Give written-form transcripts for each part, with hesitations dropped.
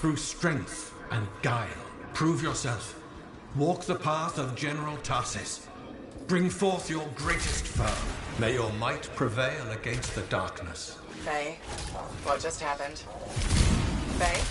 through strength and guile. Prove yourself. Walk the path of General Tarsis. Bring forth your greatest foe. May your might prevail against the darkness. Faye, what just happened? Faye?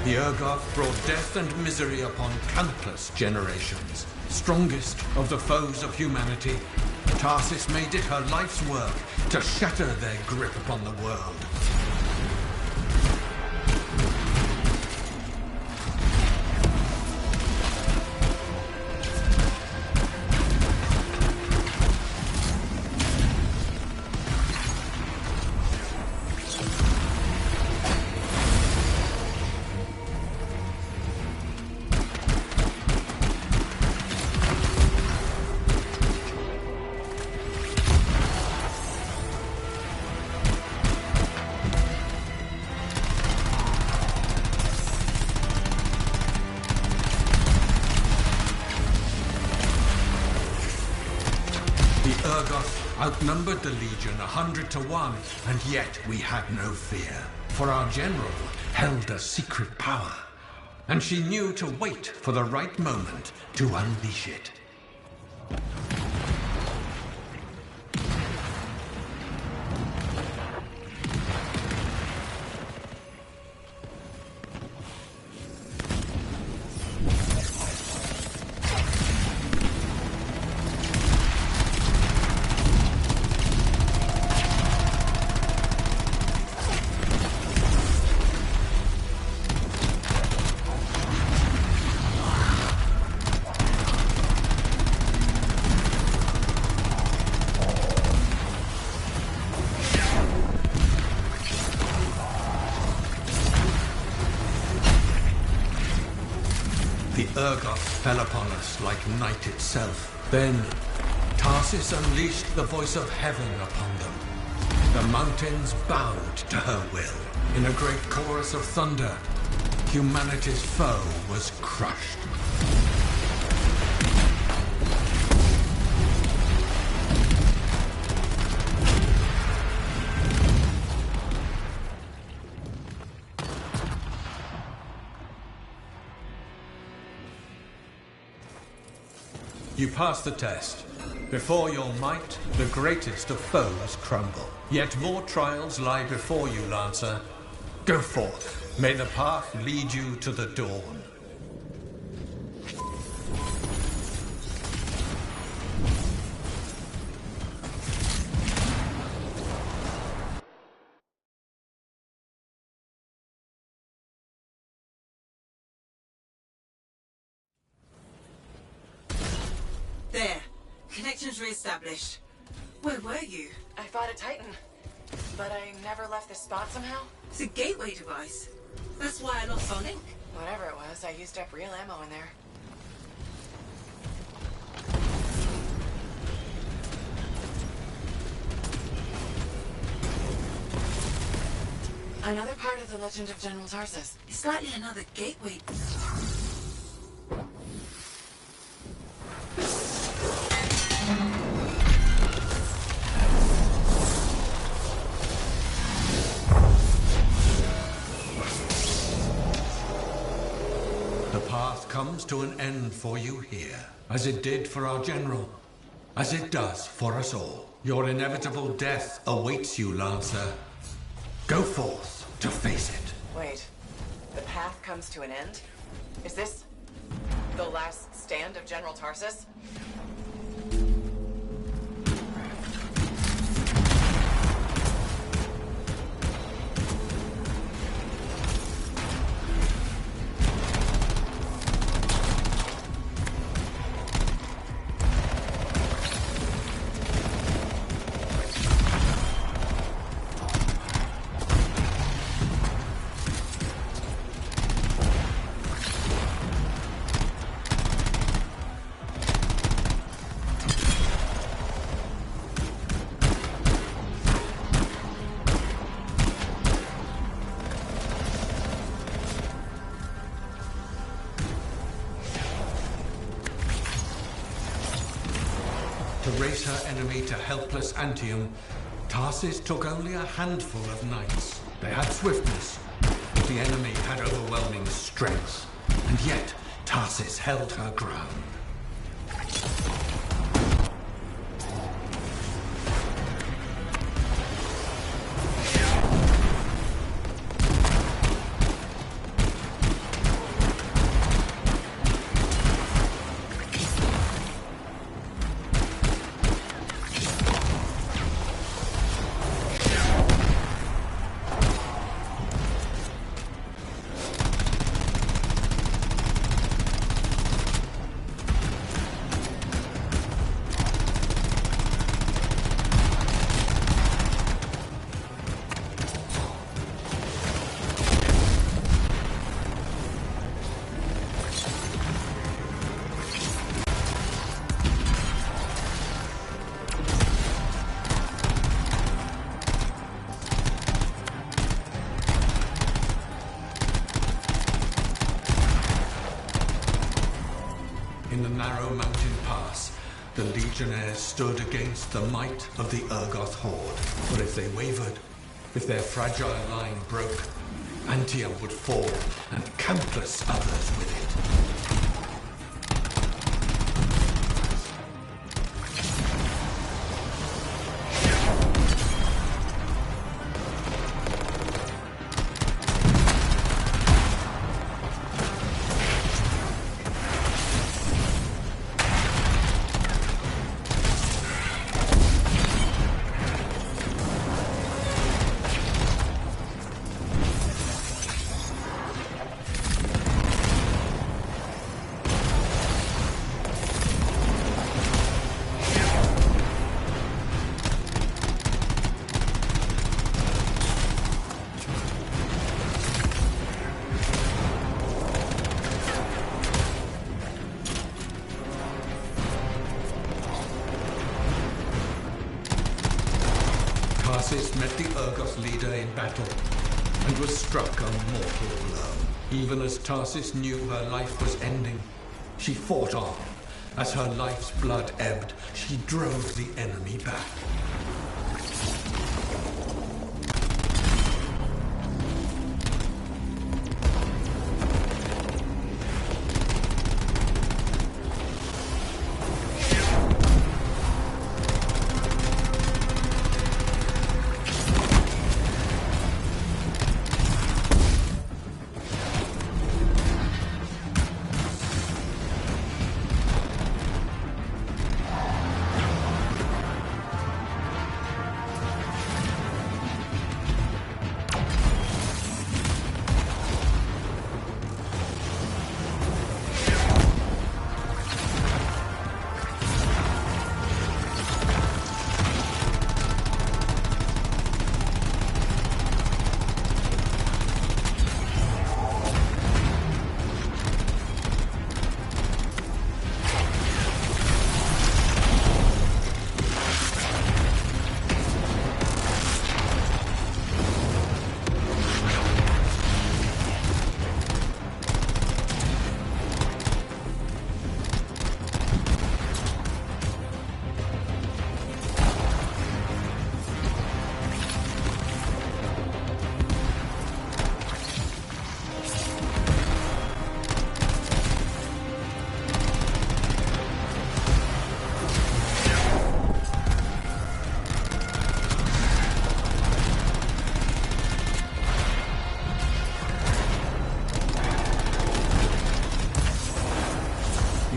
The Urgoth brought death and misery upon countless generations. Strongest of the foes of humanity, Tarsis made it her life's work to shatter their grip upon the world. Urgoth outnumbered the Legion 100 to 1, and yet we had no fear. For our general held a secret power, and she knew to wait for the right moment to unleash it. The Urgoth fell upon us like night itself. Then, Tarsis unleashed the voice of heaven upon them. The mountains bowed to her will. In a great chorus of thunder, humanity's foe was crushed. You passed the test. Before your might, the greatest of foes crumble. Yet more trials lie before you, Lancer. Go forth. May the path lead you to the dawn. There. Connections re-established. Where were you? I fought a Titan, but I never left this spot somehow. It's a gateway device. That's why I lost our link. Whatever it was, I used up real ammo in there. Another part of the legend of General Tarsus. It's likely another gateway. The path comes to an end for you here, as it did for our general, as it does for us all. Your inevitable death awaits you, Lancer. Go forth to face it. Wait, the path comes to an end? Is this the last stand of General Tarsus? To race her enemy to helpless Antium, Tarsis took only a handful of knights. They had swiftness, but the enemy had overwhelming strength. And yet, Tarsis held her ground. In the narrow mountain pass, the Legionnaires stood against the might of the Urgoth horde. For if they wavered, if their fragile line broke, Antium would fall, and countless others with it. Tarsis met the Urgoth leader in battle and was struck a mortal blow. Even as Tarsis knew her life was ending, she fought on. As her life's blood ebbed, she drove the enemy back.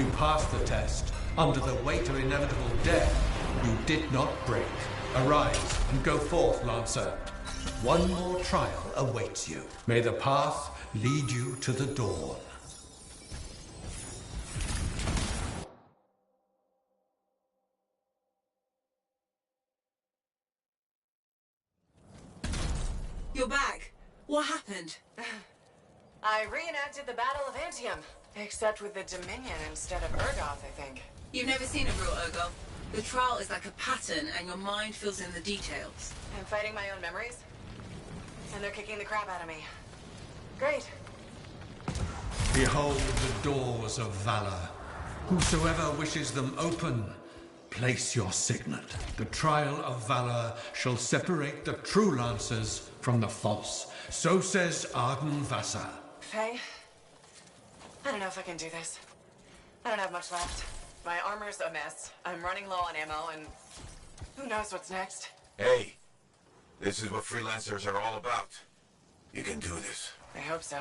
You passed the test. Under the weight of inevitable death, you did not break. Arise and go forth, Lancer. One more trial awaits you. May the path lead you to the dawn. You're back. What happened? I reenacted the Battle of Antium, except with the Dominion instead of Urgoth, I think. You've never seen a real Urgoth. The trial is like a pattern, and your mind fills in the details. I'm fighting my own memories, and they're kicking the crap out of me. Great. Behold the doors of valor. Whosoever wishes them open, place your signet. The trial of valor shall separate the true lancers from the false. So says Arden Vassar. Faye, I don't know if I can do this. I don't have much left. My armor's a mess. I'm running low on ammo, and who knows what's next. Hey, this is what freelancers are all about. You can do this. I hope so.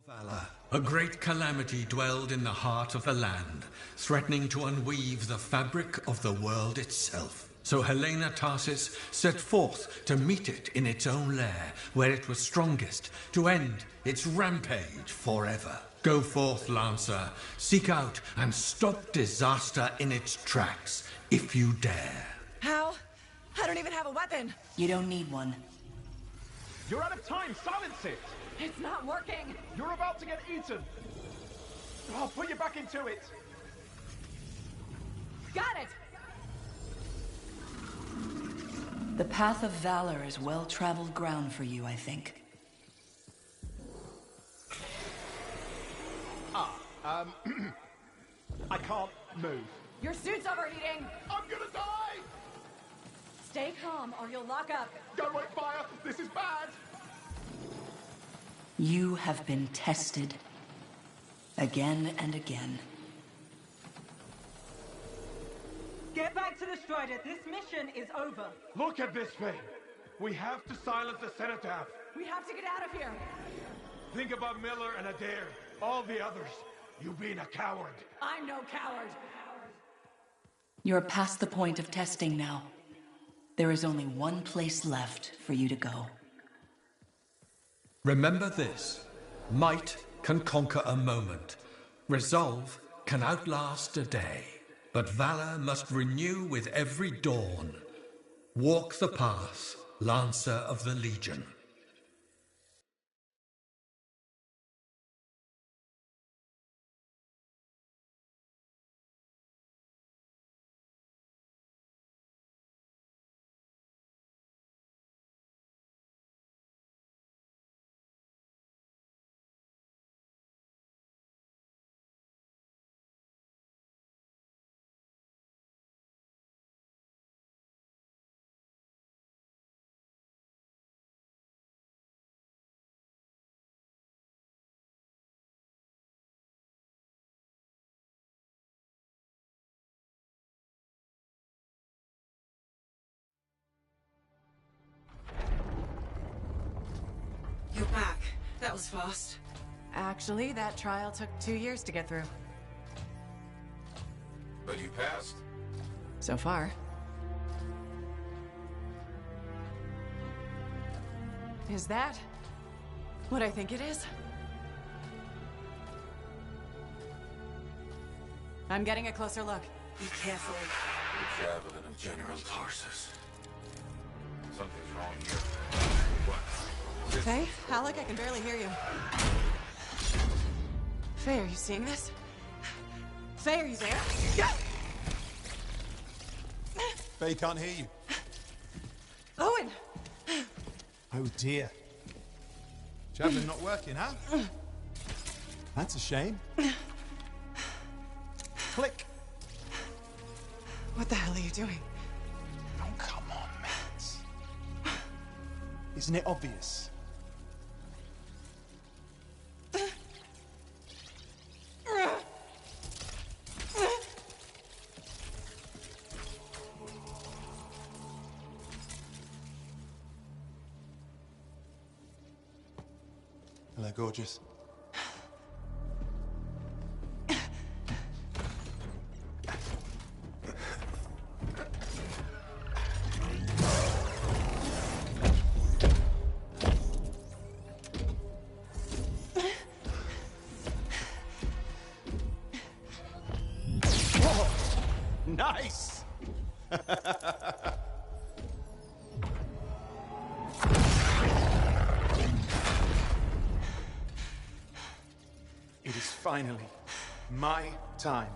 Valor. A great calamity dwelled in the heart of the land, threatening to unweave the fabric of the world itself. So Helena Tarsis set forth to meet it in its own lair, where it was strongest, to end its rampage forever. Go forth, Lancer. Seek out and stop disaster in its tracks, if you dare. How? I don't even have a weapon. You don't need one. You're out of time! Silence it! It's not working. You're about to get eaten! I'll put you back into it! Got it! The path of valor is well-traveled ground for you, I think. I can't move. Your suit's overheating! I'm gonna die! Stay calm or you'll lock up. Don't wait fire! This is bad! You have been tested. Again and again. Get back to the Strider. This mission is over. Look at this thing! We have to silence the Cenotaph. We have to get out of here. Think about Miller and Adair. All the others. You being a coward. I'm no coward. You're past the point of testing now. There is only one place left for you to go. Remember this. Might can conquer a moment. Resolve can outlast a day. But valor must renew with every dawn. Walk the path, Lancer of the Legion. You're back. That was fast. Actually, that trial took 2 years to get through. But you passed. So far. Is that what I think it is? I'm getting a closer look. Be careful. The javelin of General Tarsus. Something's wrong here. What? Faye? Alec, I can barely hear you. Faye, are you seeing this? Faye, are you there? Faye can't hear you. Owen! Oh dear. Javelin not working, huh? That's a shame. Click. What the hell are you doing? Oh, come on, mates. Isn't it obvious? Hello, gorgeous. Nice! It is finally my time.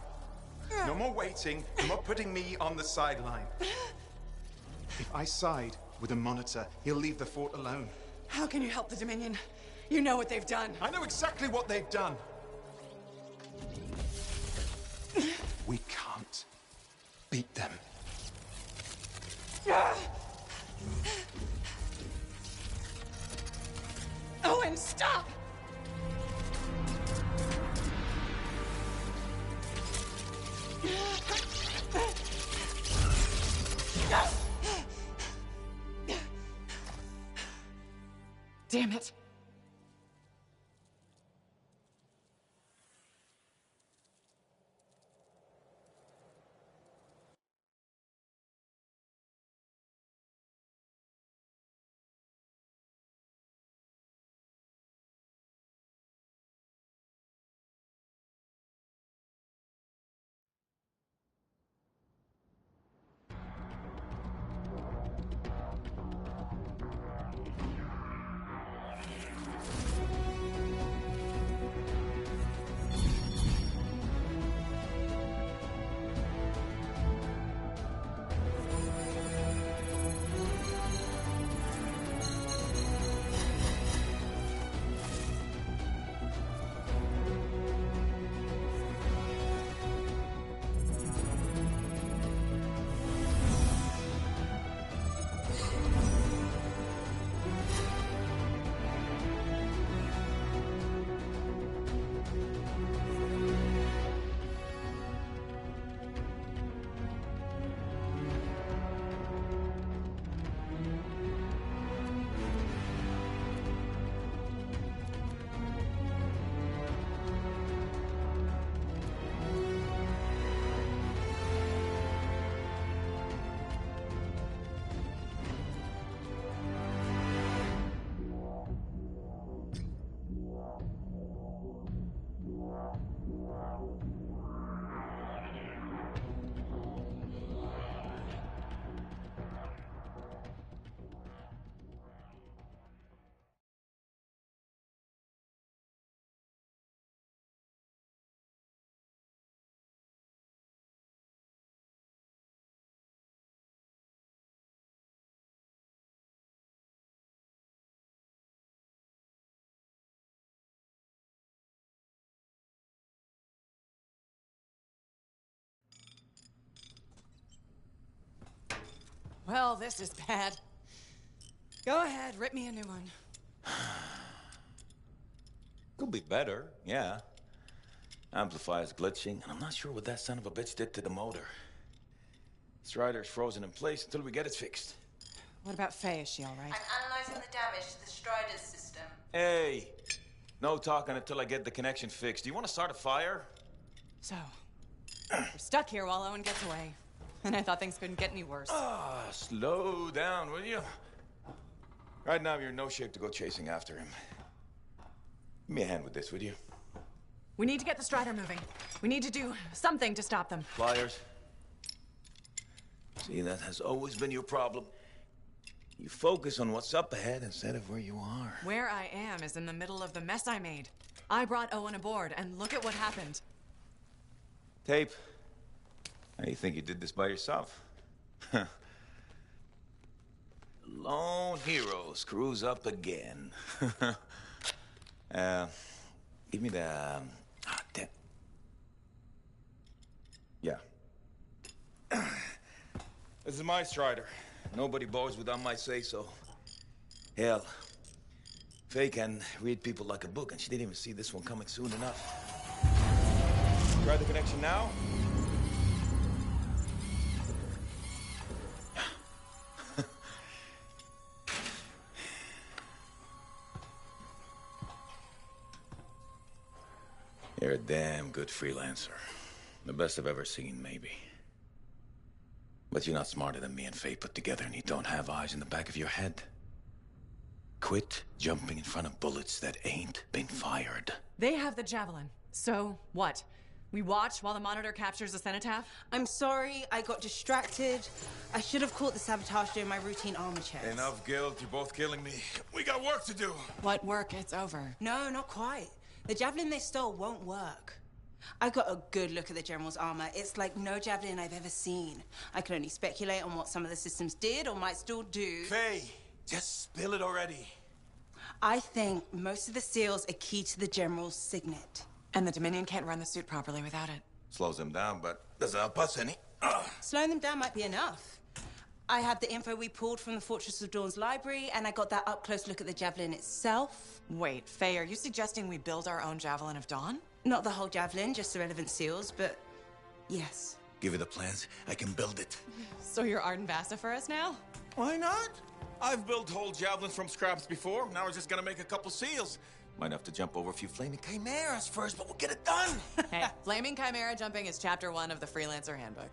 No more waiting, no more putting me on the sideline. If I side with a monitor, he'll leave the fort alone. How can you help the Dominion? You know what they've done. I know exactly what they've done. We can't beat them. Owen, stop! Damn it. Well, this is bad. Go ahead, rip me a new one. Could be better, yeah. Amplifier's glitching, and I'm not sure what that son of a bitch did to the motor. Strider's frozen in place until we get it fixed. What about Faye? Is she all right? I'm analyzing the damage to the Strider's system. Hey, no talking until I get the connection fixed. Do you want to start a fire? So, we're stuck here while Owen gets away. And I thought things couldn't get any worse. Slow down, will you? Right now, you're in no shape to go chasing after him. Give me a hand with this, would you? We need to get the Strider moving. We need to do something to stop them. Flyers. See, that has always been your problem. You focus on what's up ahead instead of where you are. Where I am is in the middle of the mess I made. I brought Owen aboard, and look at what happened. Tape. How do you think you did this by yourself? Lone hero screws up again. Give me the... damn. Yeah. This is my Strider. Nobody boards without my say-so. Hell, Faye can read people like a book, and she didn't even see this one coming soon enough. Try the connection now. You're a damn good freelancer. The best I've ever seen, maybe. But you're not smarter than me and Faye put together, and you don't have eyes in the back of your head. Quit jumping in front of bullets that ain't been fired. They have the javelin. So what? We watch while the monitor captures the cenotaph? I'm sorry, I got distracted. I should have caught the sabotage during my routine armor checks. Enough guilt, you're both killing me. We got work to do. What work? It's over. No, not quite. The javelin they stole won't work. I got a good look at the General's armor. It's like no javelin I've ever seen. I can only speculate on what some of the systems did or might still do. Faye, just spill it already. I think most of the seals are key to the General's signet. And the Dominion can't run the suit properly without it. Slows them down, but doesn't help us any. Slowing them down might be enough. I have the info we pulled from the Fortress of Dawn's library, and I got that up-close look at the javelin itself. Wait, Faye, are you suggesting we build our own Javelin of Dawn? Not the whole javelin, just the relevant seals, but yes. Give me the plans, I can build it. So you're Arden Vasta for us now? Why not? I've built whole javelins from scraps before. Now we're just gonna make a couple seals. Might have to jump over a few flaming chimeras first, but we'll get it done. Hey, flaming chimera jumping is chapter 1 of the Freelancer Handbook.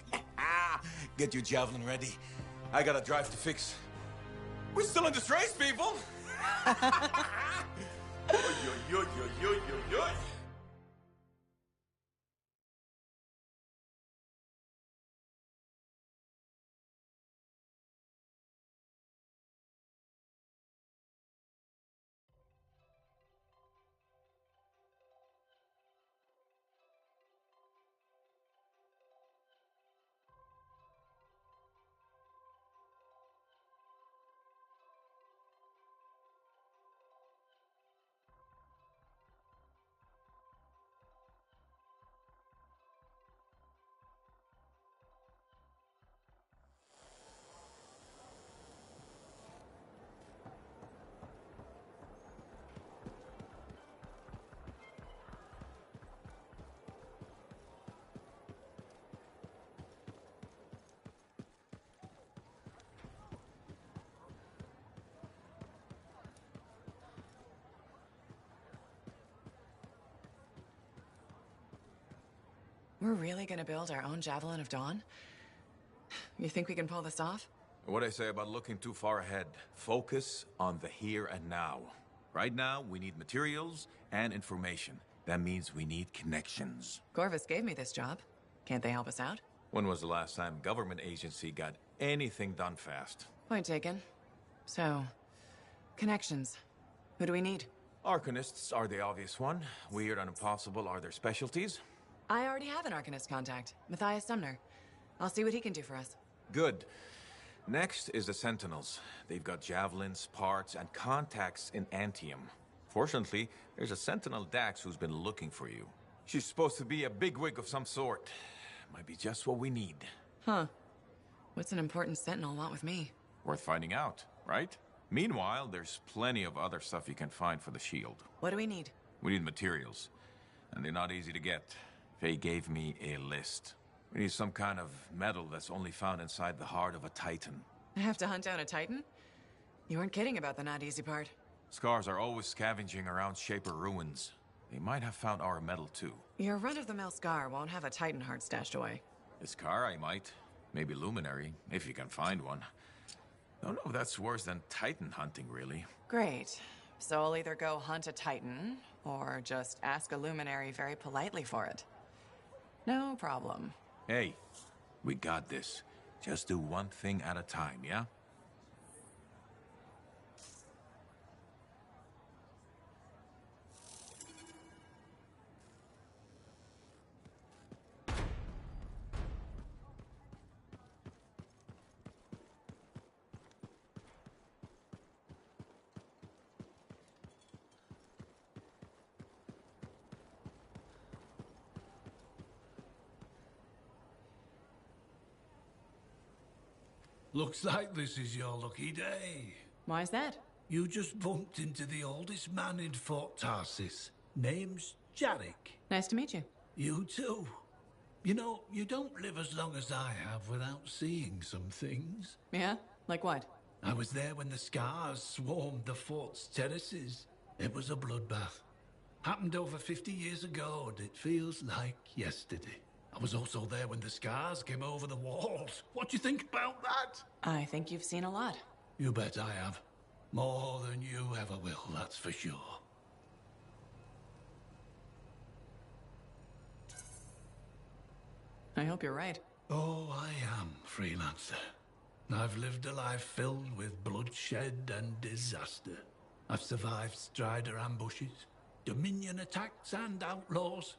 Get your javelin ready. I got a drive to fix. We're still in this race, people. Oy, oy, oy, oy, oy, oy, oy. We're really gonna build our own Javelin of Dawn? You think we can pull this off? What I say about looking too far ahead. Focus on the here and now. Right now, we need materials and information. That means we need connections. Corvus gave me this job. Can't they help us out? When was the last time a government agency got anything done fast? Point taken. So, connections. Who do we need? Arcanists are the obvious one. Weird and impossible are their specialties. I already have an Arcanist contact, Matthias Sumner. I'll see what he can do for us. Good. Next is the Sentinels. They've got javelins, parts, and contacts in Antium. Fortunately, there's a Sentinel Dax who's been looking for you. She's supposed to be a bigwig of some sort. Might be just what we need. Huh. What's an important Sentinel want with me? Worth finding out, right? Meanwhile, there's plenty of other stuff you can find for the shield. What do we need? We need materials, and they're not easy to get. Faye gave me a list. We need some kind of metal that's only found inside the heart of a Titan. I have to hunt down a Titan? You weren't kidding about the not easy part. Scars are always scavenging around Shaper ruins. They might have found our metal too. Your run-of-the-mill Scar won't have a Titan heart stashed away. The Scar I might. Maybe Luminary, if you can find one. Don't know if that's worse than Titan hunting, really. Great. So I'll either go hunt a Titan, or just ask a Luminary very politely for it. No problem. Hey, we got this. Just do one thing at a time, yeah? Looks like this is your lucky day. Why's that? You just bumped into the oldest man in Fort Tarsis. Name's Jarek. Nice to meet you. You too. You know, you don't live as long as I have without seeing some things. Yeah? Like what? I was there when the scars swarmed the fort's terraces. It was a bloodbath. Happened over 50 years ago, and it feels like yesterday. I was also there when the scars came over the walls. What do you think about that? I think you've seen a lot. You bet I have. More than you ever will, that's for sure. I hope you're right. Oh, I am, Freelancer. I've lived a life filled with bloodshed and disaster. I've survived Strider ambushes, Dominion attacks and outlaws.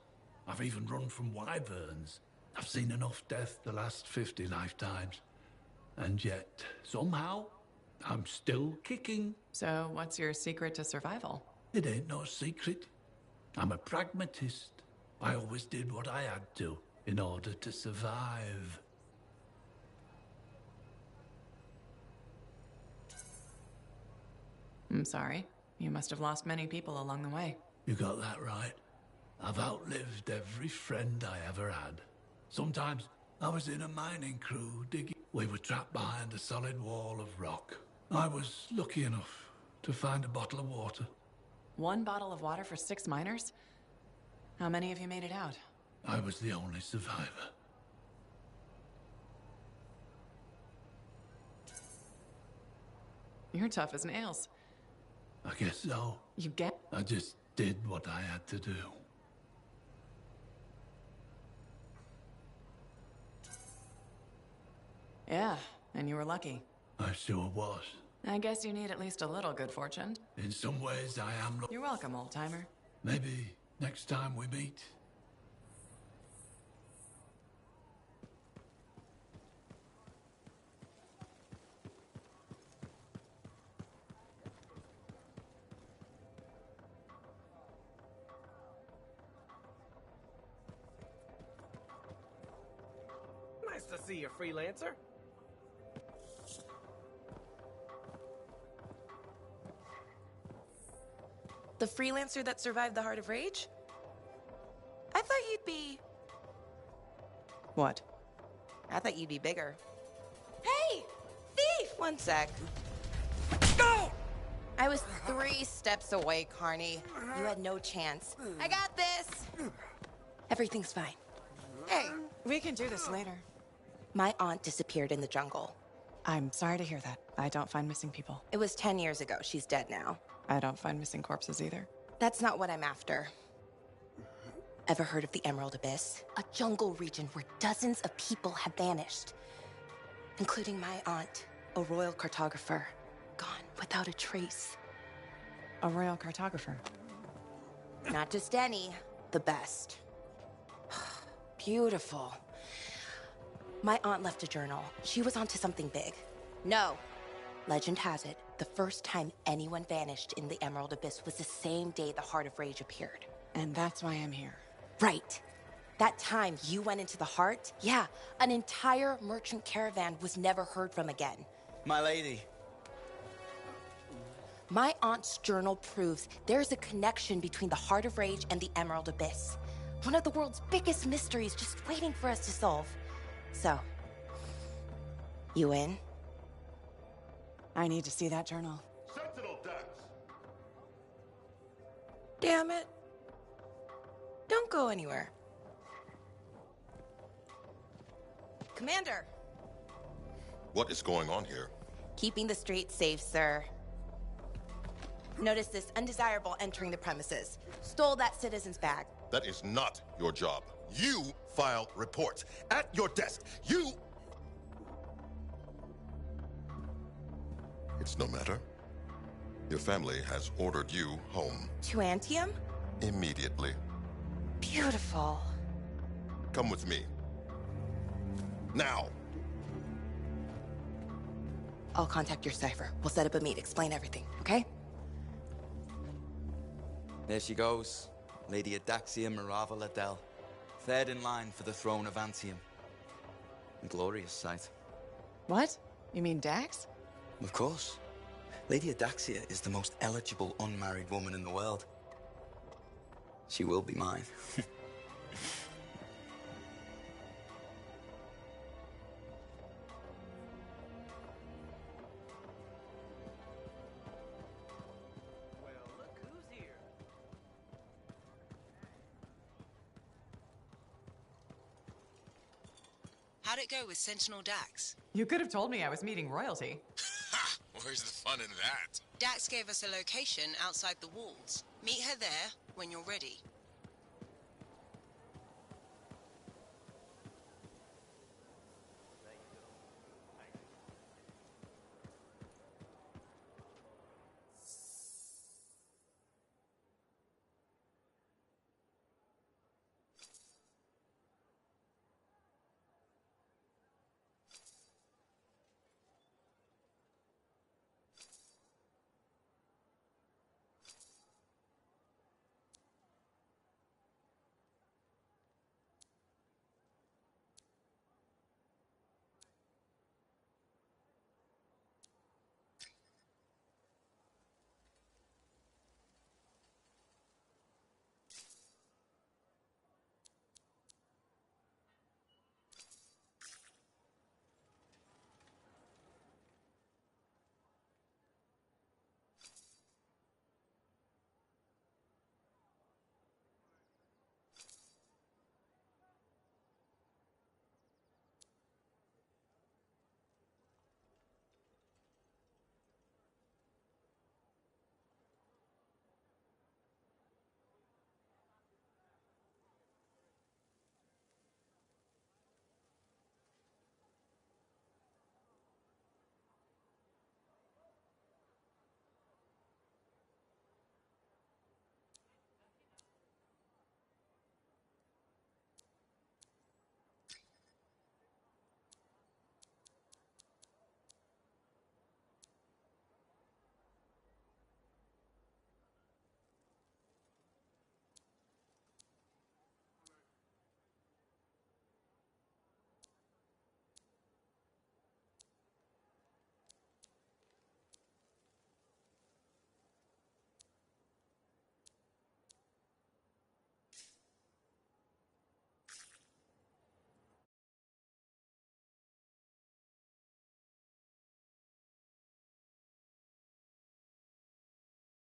I've even run from wyverns. I've seen enough death the last 50 lifetimes. And yet, somehow, I'm still kicking. So, what's your secret to survival? It ain't no secret. I'm a pragmatist. I always did what I had to in order to survive. I'm sorry. You must have lost many people along the way. You got that right. I've outlived every friend I ever had. Sometimes I was in a mining crew digging. We were trapped behind a solid wall of rock. I was lucky enough to find a bottle of water. 1 bottle of water for 6 miners? How many of you made it out? I was the only survivor. You're tough as nails. I guess so. You get... I just did what I had to do. Yeah, and you were lucky. I sure was. I guess you need at least a little good fortune. In some ways, I am... You're welcome, old-timer. Maybe next time we meet. Nice to see you, Freelancer. The Freelancer that survived the Heart of Rage? I thought you'd be... What? I thought you'd be bigger. Hey! Thief! One sec. Go! I was 3 steps away, Carney. You had no chance. I got this! Everything's fine. Hey, we can do this later. My aunt disappeared in the jungle. I'm sorry to hear that. I don't find missing people. It was 10 years ago. She's dead now. I don't find missing corpses either. That's not what I'm after. Ever heard of the Emerald Abyss? A jungle region where dozens of people have vanished. Including my aunt, a royal cartographer. Gone without a trace. A royal cartographer? Not just any, the best. Beautiful. My aunt left a journal. She was onto something big. No. Legend has it, the first time anyone vanished in the Emerald Abyss was the same day the Heart of Rage appeared. And that's why I'm here. Right. That time you went into the Heart, yeah, an entire merchant caravan was never heard from again. My lady. My aunt's journal proves there's a connection between the Heart of Rage and the Emerald Abyss. One of the world's biggest mysteries just waiting for us to solve. So, you in? I need to see that journal. Sentinel decks. Damn it. Don't go anywhere. Commander! What is going on here? Keeping the streets safe, sir. Notice this undesirable entering the premises. Stole that citizen's bag. That is not your job. You file reports. At your desk, you... It's no matter. Your family has ordered you home. To Antium? Immediately. Beautiful. Come with me. Now! I'll contact your cipher. We'll set up a meet, explain everything, okay? There she goes. Lady Adaxia Mirava Ladell. Third in line for the throne of Antium. A glorious sight. What? You mean Dax? Of course. Lady Adaxia is the most eligible unmarried woman in the world. She will be mine. How'd it go with Sentinel Dax? You could have told me I was meeting royalty. Ha! Where's the fun in that? Dax gave us a location outside the walls. Meet her there when you're ready.